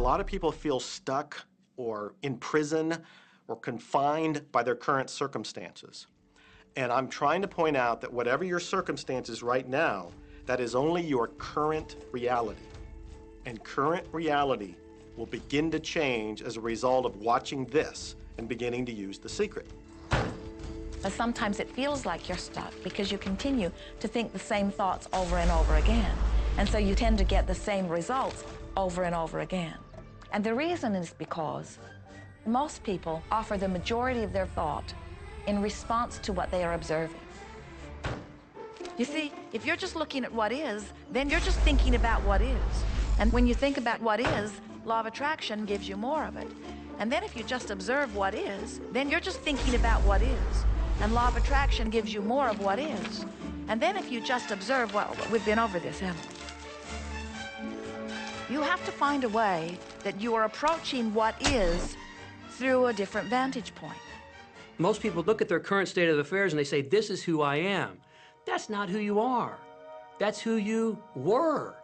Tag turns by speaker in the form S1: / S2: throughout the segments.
S1: lot of people feel stuck or in prison or confined by their current circumstances. And I'm trying to point out that whatever your circumstances right now, that is only your current reality. And current reality will begin to change as a result of watching this and beginning to use the secret.
S2: But sometimes it feels like you're stuck because you continue to think the same thoughts over and over again. And so you tend to get the same results over and over again. And the reason is because most people offer the majority of their thought in response to what they are observing. You see, if you're just looking at what is, then you're just thinking about what is. And when you think about what is, law of attraction gives you more of it. And then if you just observe what is, then you're just thinking about what is. And law of attraction gives you more of what is. And then if you just observe we've been over this, haven't we? You have to find a way that you are approaching what is through a different vantage point.
S3: Most people look at their current state of affairs and they say, this is who I am. That's not who you are. That's who you were.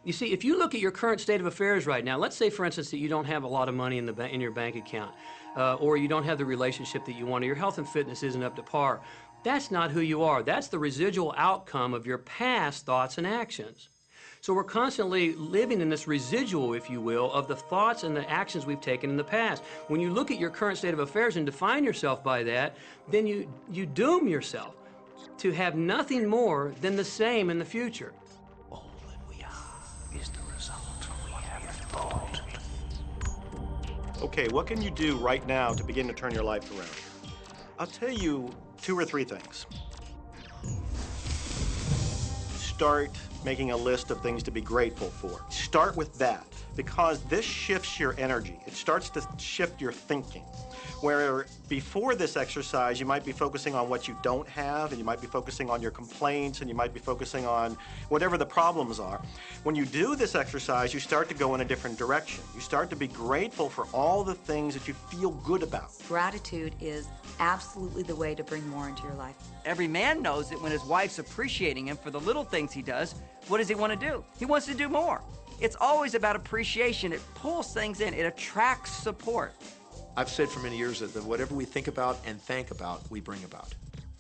S3: You see, if you look at your current state of affairs right now, let's say, for instance, that you don't have a lot of money in your bank account, or you don't have the relationship that you want, or your health and fitness isn't up to par. That's not who you are. That's the residual outcome of your past thoughts and actions. So we're constantly living in this residual, if you will, of the thoughts and the actions we've taken in the past. When you look at your current state of affairs and define yourself by that, then you doom yourself to have nothing more than the same in the future.
S4: All that we are is the result of what we have thought.
S1: Okay, what can you do right now to begin to turn your life around? I'll tell you 2 or 3 things. Start making a list of things to be grateful for. Start with that, because this shifts your energy. It starts to shift your thinking. Where before this exercise, you might be focusing on what you don't have, and you might be focusing on your complaints, and you might be focusing on whatever the problems are. When you do this exercise, you start to go in a different direction. You start to be grateful for all the things that you feel good about.
S5: Gratitude is absolutely the way to bring more into your life.
S6: Every man knows that when his wife's appreciating him for the little things he does, what does he want to do? He wants to do more. It's always about appreciation. It pulls things in. It attracts support.
S7: I've said for many years that whatever we think about and thank about, we bring about.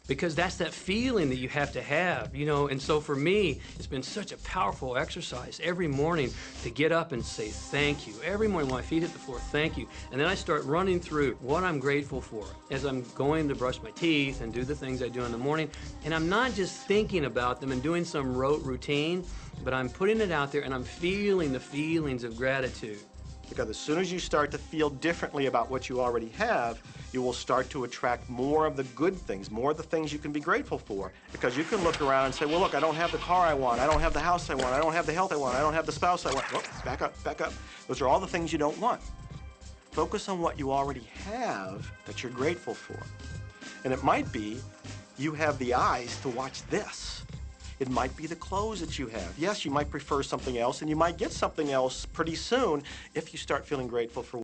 S3: Because that's that feeling that you have to have, you know. And so for me, it's been such a powerful exercise every morning to get up and say thank you. Every morning when my feet hit the floor, thank you. And then I start running through what I'm grateful for as I'm going to brush my teeth and do the things I do in the morning. And I'm not just thinking about them and doing some rote routine, but I'm putting it out there and I'm feeling the feelings of gratitude.
S1: Because as soon as you start to feel differently about what you already have, you will start to attract more of the good things, more of the things you can be grateful for. Because you can look around and say, well, look, I don't have the car I want, I don't have the house I want, I don't have the health I want, I don't have the spouse I want. Oh, back up, back up. Those are all the things you don't want. Focus on what you already have that you're grateful for. And it might be you have the eyes to watch this. It might be the clothes that you have. Yes, you might prefer something else, and you might get something else pretty soon if you start feeling grateful for